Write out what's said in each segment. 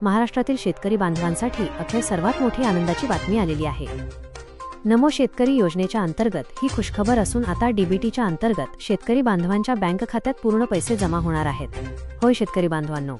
महाराष्ट्रातील शेतकरी बांधवांसाठी अखेर सर्वात मोठी आनंदाची बातमी आलेली आहे। नमो शेतकरी योजनेच्या अंतर्गत ही खुशखबर असून आता डीबीटीच्या अंतर्गत शेतकरी बांधवांच्या बँक खात्यात पूर्ण पैसे जमा होणार आहेत। होय शेतकरी बांधवांनो,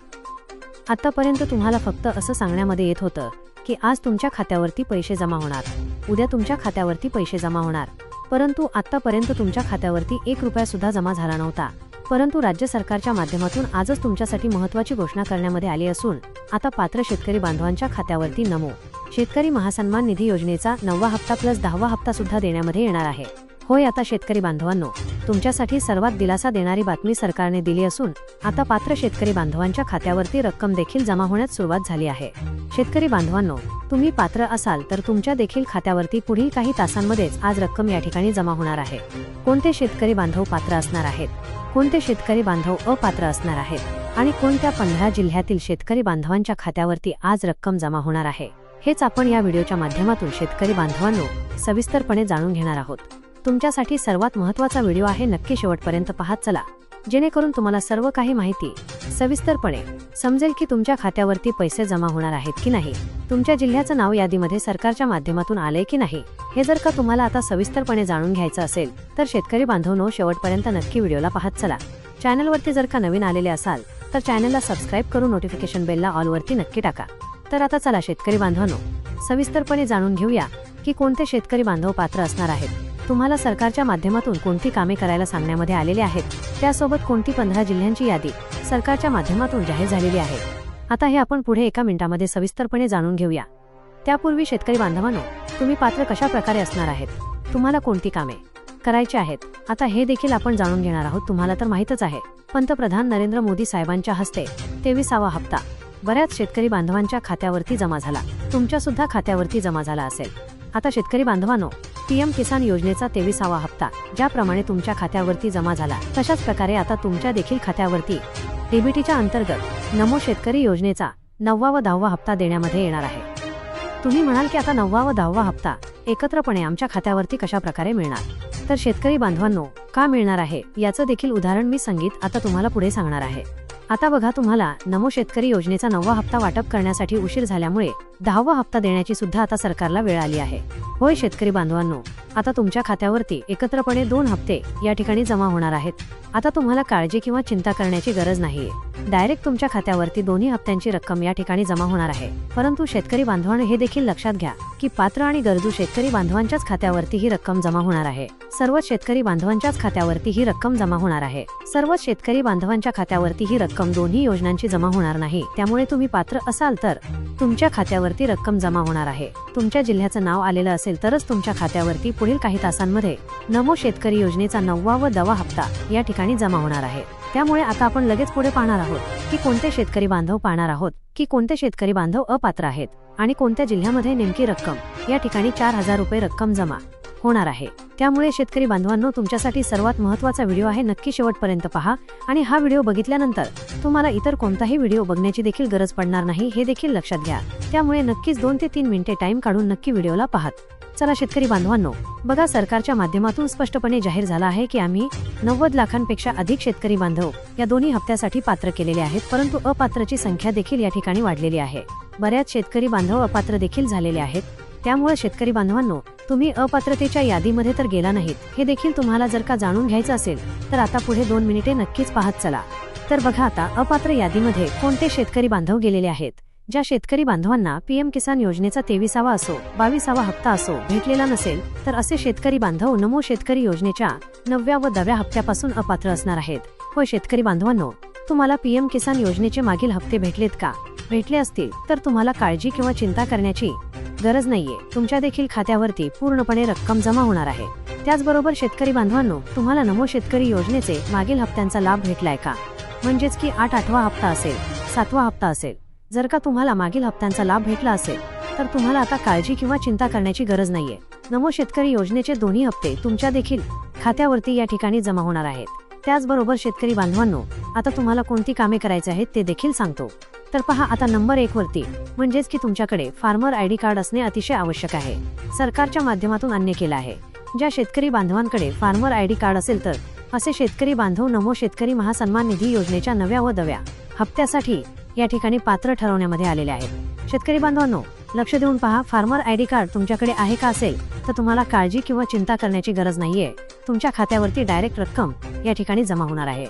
आतापर्यंत तुम्हाला फक्त असं सांगण्यामध्ये येत होतं की आज तुमच्या खात्यावरती पैसे जमा होणार, उद्या तुमच्या खात्यावरती पैसे जमा होणार, परंतु आतापर्यंत तुमच्या खात्यावरती 1 रुपया सुद्धा जमा झाला नव्हता। परंतु राज्य सरकारच्या माध्यमातून आजच तुमच्यासाठी महत्त्वाची घोषणा करण्यामध्ये आली असून आता पात्र शेतकरी बांधवांच्या खात्यावरती नमो शेतकरी महासन्मान निधी योजनेचा 9वा हप्ता प्लस 10वा हप्ता सुद्धा देण्यामध्ये येणार आहे। होय, आता शेतकरी बांधवांनो, तुमच्यासाठी सर्वात दिलासा देणारी बातमी सरकारने दिली असून आता पात्र शेतकरी बांधवांच्या खात्यावरती रक्कम देखील जमा होण्यास सुरुवात झाली आहे। शेतकरी बांधवांनो, तुम्ही पात्र असाल तर तुमच्या देखील खात्यावरती पुढील काही तासांमध्येच आज रक्कम या ठिकाणी जमा होणार आहे। कोणते शेतकरी बांधव पात्र असणार आहेत, कोणते शेतकरी बांधव अपात्र असणार आहेत आणि कोणत्या 15 जिल्ह्यातील शेतकरी बांधवांच्या खात्यावरती आज रक्कम जमा होणार आहे, हेच आपण या व्हिडिओच्या माध्यमातून शेतकरी बांधवांनो सविस्तरपणे जाणून घेणार आहोत। तुमच्यासाठी सर्वात महत्त्वाचा व्हिडिओ आहे, नक्की शेवटपर्यंत पाहत चला, जेणेकरून तुम्हाला सर्व काही माहिती सविस्तरपणे समजेल की तुमच्या खात्यावरती पैसे जमा होणार आहेत की नाही, तुमच्या जिल्ह्याचं नाव यादीमध्ये सरकारच्या माध्यमातून आलंय की नाही, हे जर का तुम्हाला आता सविस्तरपणे जाणून घ्यायचं असेल तर शेतकरी बांधवांनो शेवटपर्यंत नक्की व्हिडिओला पाहत चला। चॅनलवरती जर का नवीन आलेले असाल तर चॅनलला सबस्क्राइब करून नोटिफिकेशन बेलला ऑल वरती नक्की टाका। तर आता चला शेतकरी बांधवांनो सविस्तरपणे जाणून घेऊया की कोणते शेतकरी बांधव पात्र असणार आहेत, तुम्हाला सरकारच्या माध्यमातून कोणती कामे करायला सांगण्यामध्ये आलेले आहेत, त्यासोबत कोणती 15 जिल्ह्यांची यादी सरकारच्या माध्यमातून जाहीर झालेली आहे। आता हे आपण पुढे एका मिनिटामध्ये सविस्तरपणे जाणून घेऊया। त्यापूर्वी शेतकरी बांधवांनो, तुम्ही पात्र कशा प्रकारे असणार आहेत, तुम्हाला कोणती कामे करायची आहेत, आता हे देखील आपण जाणून घेणार आहोत। तुम्हाला तर माहितच आहे, पंतप्रधान नरेंद्र मोदी साहेबांच्या हस्ते 23वा हप्ता बऱ्याच शेतकरी बांधवांच्या खात्यावरती जमा झाला, तुमच्या सुद्धा खात्यावरती जमा झाला असेल। आता शेतकरी बांधवांनो, पीएम किसान योजनेचा 23वा हप्ता ज्याप्रमाणे तुमच्या खात्यावरती जमा झाला तशाच प्रकारे आता तुमच्या देखील खात्यावरती डीबीटीच्या अंतर्गत नमो शेतकरी योजनेचा 9वा व 10वा हप्ता देण्यामध्ये येणार आहे। तुम्ही म्हणाल की आता 9वा व 10वा हप्ता एकत्रपणे आमच्या खात्यावरती कशा प्रकारे मिळणार, तर शेतकरी बांधवांनो का मिळणार आहे याचं देखील उदाहरण मी संगीत आता तुम्हाला पुढे सांगणार आहे। आता बघा, तुम्हाला नमो शेतकरी योजनेचा 9वा हप्ता वाटप करण्यासाठी उशीर झाल्यामुळे 10वा हप्ता देण्याची सुद्धा आता सरकारला वेळ आली आहे। होय शेतकरी बांधवांनो, आता तुमच्या खात्यावरती एकत्रपणे 2 हप्ते या ठिकाणी जमा होणार आहेत। आता तुम्हाला काळजी किंवा चिंता करण्याची गरज नाहीये, डायरेक्ट तुमच्या खात्यावरती दोन्ही हप्त्यांची रक्कम या ठिकाणी जमा होणार आहे। परंतु शेतकरी बांधवांनो हे देखील लक्षात घ्या की पात्र आणि गरजू शेतकरी बांधवांच्याच खात्यावरती ही रक्कम जमा होणार आहे। सर्वच शेतकरी बांधवांच्याच खात्यावरती ही रक्कम जमा होणार आहे। सर्वच शेतकरी बांधवांच्या खात्यावरती ही रक्कम दोन्ही योजनांची जमा होणार नाही, त्यामुळे तुम्ही पात्र असाल तर तुमच्या खात्यावरती रक्कम जमा होणार आहे। तुमच्या जिल्ह्याचं नाव आलेलं असेल तरच तुमच्या खात्यावरती पुढील काही तासांमध्ये नमो शेतकरी योजनेचा 9वा व 10वा हप्ता या ठिकाणी जमा होणार आहे। त्यामुळे आता आपण लगेच पुढे पाहणार आहोत की कोणते शेतकरी बांधव पाहणार आहोत की कोणते शेतकरी बांधव अपात्र आहेत आणि कोणत्या जिल्ह्यामध्ये नेमकी रक्कम या ठिकाणी 4000 रुपये रक्कम जमा होणार आहे। त्यामुळे शेतकरी बांधवांनो तुमच्यासाठी सर्वात महत्त्वाचा व्हिडिओ आहे, नक्की शेवटपर्यंत पहा आणि हा व्हिडिओ बघितल्यानंतर तुम्हाला इतर कोणताही व्हिडिओ बघण्याची देखील गरज पडणार नाही, हे देखील लक्षात घ्या। त्यामुळे नक्कीच 2 ते 3 मिनिटे टाइम काढून नक्की व्हिडिओला पाहत चला। शेतकरी बांधवांनो बघा, सरकारच्या माध्यमातून स्पष्टपणे जाहीर झाला आहे की आम्ही 90 लाखांपेक्षा अधिक शेतकरी बांधव या दोन्ही हप्त्यासाठी पात्र केलेले आहेत, परंतु अपात्रची संख्या देखील या ठिकाणी वाढलेली आहे। बऱ्याच शेतकरी बांधव अपात्र देखील झालेले आहेत। त्यामुळे शेतकरी बांधवांनो, तुम्ही अपात्रतेच्या यादीमध्ये तर गेला नाहीत, हे देखील तुम्हाला जर का जाणून घ्यायचं असेल तर आता पुढे 2 मिनिटे नक्कीच पाहत चला। तर बघा, आता अपात्र यादीमध्ये कोणते शेतकरी बांधव गेलेले आहेत। ज्या शेतकरी बांधवांना पीएम किसान योजनेचा 23वा असो 22वा हप्ता असो भेटलेला नसेल तर असे शेतकरी बांधव नमो शेतकरी योजनेच्या 9व्या व 10व्या हप्त्यापासून अपात्र असणार आहेत। होय शेतकरी बांधवांनो, तुम्हाला पीएम किसान योजनेचे मागील हप्ते भेटलेत का? भेटले असतील तर तुम्हाला काळजी किंवा चिंता करण्याची गरज नाहीये, तुमच्या देखील खात्यावरती पूर्णपणे रक्कम जमा होणार आहे। त्याचबरोबर शेतकरी बांधवांनो, तुम्हाला नमो शेतकरी योजनेचे मागील हप्त्यांचा लाभ भेटलाय का? म्हणजेच की 8वा हप्ता असेल, 7वा हप्ता असेल, जर का तुम्हाला मागील हप्त्यांचा लाभ भेटला असेल तर तुम्हाला आता काळजी किंवा चिंता करण्याची गरज नाहीये। नमो शेतकरी योजनेचे दोन्ही हप्ते तुमच्या देखील खात्यावरती या ठिकाणी जमा होणार आहेत। त्याचबरोबर शेतकरी बांधवांनो, आता तुम्हाला कोणती कामे करायची आहेत ते देखील सांगतो। तर पहा, आता नंबर 1 वरती म्हणजेच की तुमच्याकडे फार्मर आयडी कार्ड असणे अतिशय आवश्यक आहे, सरकारच्या माध्यमातून अन्य केला आहे। ज्या शेतकरी बांधवांकडे फार्मर आयडी कार्ड असेल तर असे शेतकरी बांधव नमो शेतकरी महासन्मान निधी योजनेच्या 9व्या व 10व्या हप्त्यासाठी या ठिकाणी पात्र ठरवण्यामध्ये आलेले आहेत। शेतकरी बांधवांनो, लक्ष देऊन पहा, फार्मर आयडी कार्ड तुमच्याकडे आहे का असेल तर तुम्हाला काळजी किंवा चिंता करण्याची गरज नाहीये। तुमच्या खात्यावरती डायरेक्ट रक्कम या ठिकाणी जमा होणार आहे।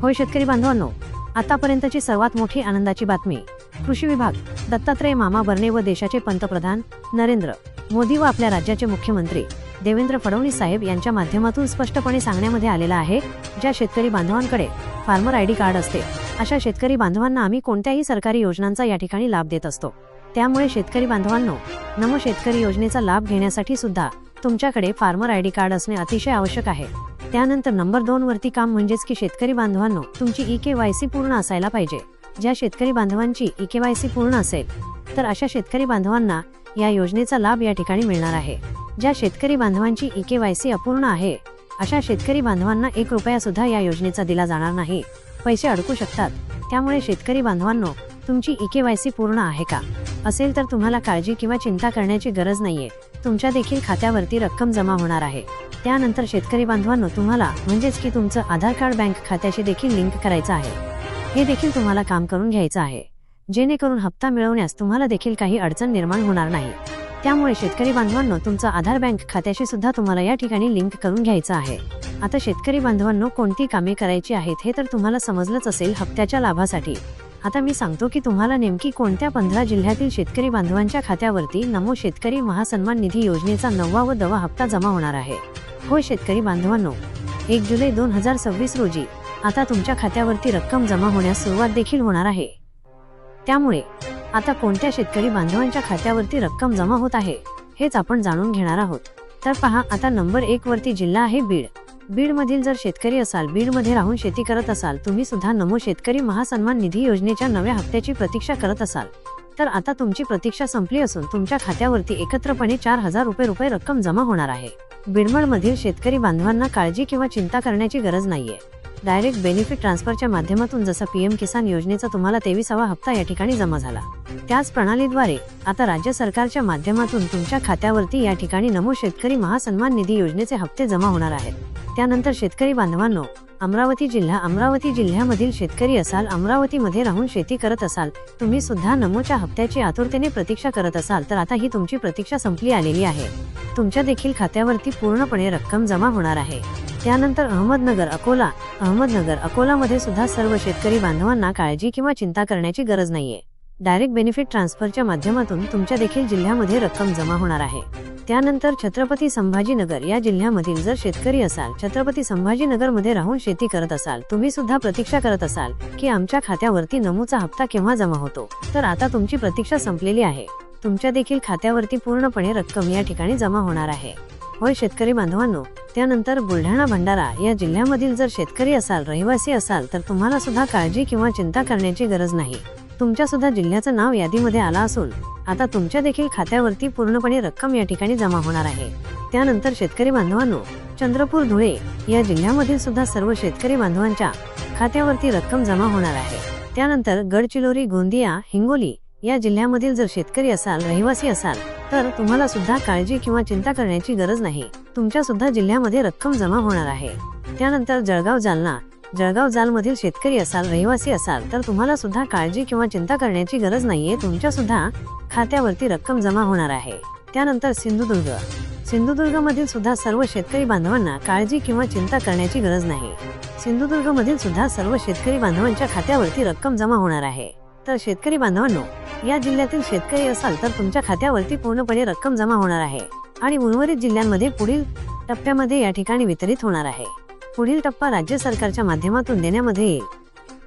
होय शेतकरी बांधवांनो, आतापर्यंतची सर्वात मोठी आनंदाची बातमी कृषी विभाग, दत्तात्रय मामा बर्ने व देशाचे पंतप्रधान नरेंद्र मोदी व आपल्या राज्याचे मुख्यमंत्री देवेंद्र फडणवीस साहेब यांच्या माध्यमातून स्पष्टपणे सांगण्यामध्ये आलेला आहे, ज्या शेतकरी बांधवांकडे फार्मर आयडी कार्ड असते अशा शेतकरी बांधवांना आम्ही कोणत्याही सरकारी योजनांचा या ठिकाणी लाभ देत असतो। त्यामुळे शेतकरी बांधवांनो, नमो शेतकरी योजनेचा लाभ घेण्यासाठी सुद्धा तुमच्याकडे फार्मर आयडी कार्ड असणे अतिशय आवश्यक आहे। त्यानंतर नंबर 2 वरती काम म्हणजेच की शेतकरी बांधवांनो, तुमची EKYC पूर्ण असायला पाहिजे। ज्या शेतकरी बांधवांची EKYC पूर्ण असेल तर अशा शेतकरी बांधवांना या योजनेचा लाभ या ठिकाणी मिळणार आहे। ज्या शेतकरी बांधवांची EKYC अपूर्ण आहे अशा शेतकरी बांधवांना 1 रुपया सुद्धा या योजनेचा दिला जाणार नाही, पैसे अडकू शकतात। त्यामुळे शेतकरी बांधवांनो, तुमची EKYC पूर्ण आहे का असेल तर तुम्हाला काळजी किंवा चिंता करण्याची गरज नाहीये। तुमच्या देखील खात्यावरती रक्कम जमा होणार आहे। त्यानंतर शेतकरी बांधवांनो, तुम्हाला म्हणजेच की तुमचं आधार कार्ड बँक खात्याशी देखील लिंक करायचं आहे। हे देखील तुम्हाला काम करून घ्यायचं आहे, जेणेकरून हप्ता मिळवण्यास तुम्हाला देखील काही अडचण निर्माण होणार नाही। त्यामुळे शेतकरी बांधवांनो, तुमचं आधार बँक खात्याशी सुद्धा तुम्हाला या ठिकाणी लिंक करून घ्यायचं आहे। आता शेतकरी बांधवांनो, कोणती कामे करायची आहेत हे तर तुम्हाला समजलंच असेल हप्त्याच्या लाभासाठी। आता मी सांगतो की तुम्हाला नेमकी कोणत्या 15 जिल्ह्यातील शेतकरी बांधवांच्या खात्यावरती नमो शेतकरी महासन्मान निधी योजनेचा 9वा व 10वा हप्ता जमा होणार आहे। होय शेतकरी बांधवांनो, 1 जुलै 2026 रोजी आता तुमच्या खात्यावरती रक्कम जमा होण्यास सुरुवात देखील होणार आहे। त्यामुळे आता कोणत्या शेतकरी बांधवांच्या खात्यावरती रक्कम जमा होत आहे हेच आपण जाणून घेणार आहोत। तर पहा, आता नंबर 1 वरती जिल्हा आहे बीड। बीड मधील जर शेतकरी असाल, बीड मध्ये राहून शेती करत असाल, तुम्ही सुद्धा नमो शेतकरी महासन्मान निधी योजनेच्या नव्या हप्त्याची प्रतीक्षा करत असाल तर आता तुमची प्रतीक्षा संपली असून तुमच्या खात्यावरती एकत्रपणे 4000 रुपये रक्कम जमा होणार आहे। बीडमळ मधील शेतकरी बांधवांना काळजी किंवा चिंता करण्याची गरज नाहीये। डायरेक्ट बेनिफिट ट्रान्सफरच्या माध्यमातून जसा PM किसान योजनेचा तुम्हाला 23वा हप्ता या ठिकाणी जमा झाला, त्याच प्रणालीद्वारे आता राज्य सरकारच्या माध्यमातून तुमच्या खात्यावरती या ठिकाणी नमो शेतकरी महासन्मान निधी योजनेचे हप्ते जमा होणार आहेत। त्यानंतर शेतकरी बांधवांनो, अमरावती जिल्ह्यामधील शेतकरी असाल, अमरावतीमध्ये राहून शेती करत असाल, तुम्ही सुद्धा नमोच्या हप्त्याची आतुरतेने प्रतीक्षा करत असाल तर आता ही तुमची प्रतीक्षा संपली आलेली आहे। तुमच्या देखील खात्यावरती पूर्णपणे रक्कम जमा होणार आहे। त्यानंतर अहमदनगर अकोलामध्ये सुद्धा सर्व शेतकरी बांधवांना काळजी किंवा चिंता करण्याची गरज नाहीये। डायरेक्ट बेनिफिट ट्रान्सफरच्या माध्यमातून तुमच्या देखील जिल्ह्यामध्ये रक्कम जमा होणार आहे। त्यानंतर छत्रपती संभाजीनगर या जिल्ह्यामधील जर शेतकरी असाल, छत्रपती संभाजीनगरमध्ये राहून शेती करत असाल, तुम्ही सुद्धा प्रतीक्षा करत असाल की आमच्या खात्यावरती नमोचा हप्ता केव्हा जमा होतो, तर आता तुमची प्रतीक्षा संपलेली आहे। तुमच्या देखील खात्यावरती पूर्णपणे रक्कम या ठिकाणी जमा होणार आहे। होय शेतकरी बांधवांनो, त्यानंतर बुलढाणा भंडारा या जिल्ह्यामधील जर शेतकरी असाल, रहिवासी असाल तर तुम्हाला सुद्धा काळजी किंवा चिंता करण्याची गरज नाही। तुमच्या सुद्धा जिल्ह्याचं नाव यादीमध्ये आला असून आता तुमच्या देखील खात्यावरती पूर्णपणे रक्कम या ठिकाणी जमा होणार आहे। त्यानंतर शेतकरी बांधवांनो, चंद्रपूर धुळे या जिल्ह्यामधील सुद्धा सर्व शेतकरी बांधवांच्या खात्यावरती रक्कम जमा होणार आहे। त्यानंतर गडचिरोली, गोंदिया, हिंगोली या जिल्ह्यामधील जर शेतकरी असाल, रहिवासी असाल तर तुम्हाला सुद्धा काळजी किंवा चिंता करण्याची गरज नाही। तुमच्या सुद्धा जिल्ह्यामध्ये रक्कम जमा होणार आहे। त्यानंतर जळगाव जालमधील शेतकरी असाल, रहिवासी असाल तर तुम्हाला सुद्धा काळजी किंवा चिंता करण्याची गरज नाहीये। तुमच्या सुद्धा खात्यावरती रक्कम जमा होणार आहे। त्यानंतर सिंधुदुर्ग मधील सुद्धा सर्व शेतकरी बांधवांना काळजी किंवा चिंता करण्याची गरज नाही। सिंधुदुर्ग मधील सुद्धा सर्व शेतकरी बांधवांच्या खात्यावरती रक्कम जमा होणार आहे। तर शेतकरी बांधवांनो, या जिल्ह्यातील शेतकरी असाल तर तुमच्या खात्यावरती पूर्णपणे रक्कम जमा होणार आहे आणि उर्वरित जिल्ह्यांमध्ये पुढील टप्प्यामध्ये या ठिकाणी वितरित होणार आहे। पुढील टप्पा राज्य सरकारच्या माध्यमातून देण्यामध्ये येईल,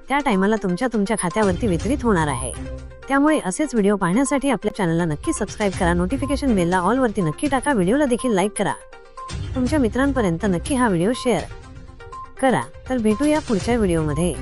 त्या टायमाला तुमच्या खात्यावरती वितरित होणार आहे। त्यामुळे असेच व्हिडिओ पाहण्यासाठी आपल्या चॅनलला नक्की सबस्क्राइब करा, नोटिफिकेशन बेलला ऑल वरती नक्की टाका, व्हिडिओला देखील लाईक करा, तुमच्या मित्रांपर्यंत नक्की हा व्हिडिओ शेअर करा। तर भेटूया पुढच्या व्हिडिओमध्ये।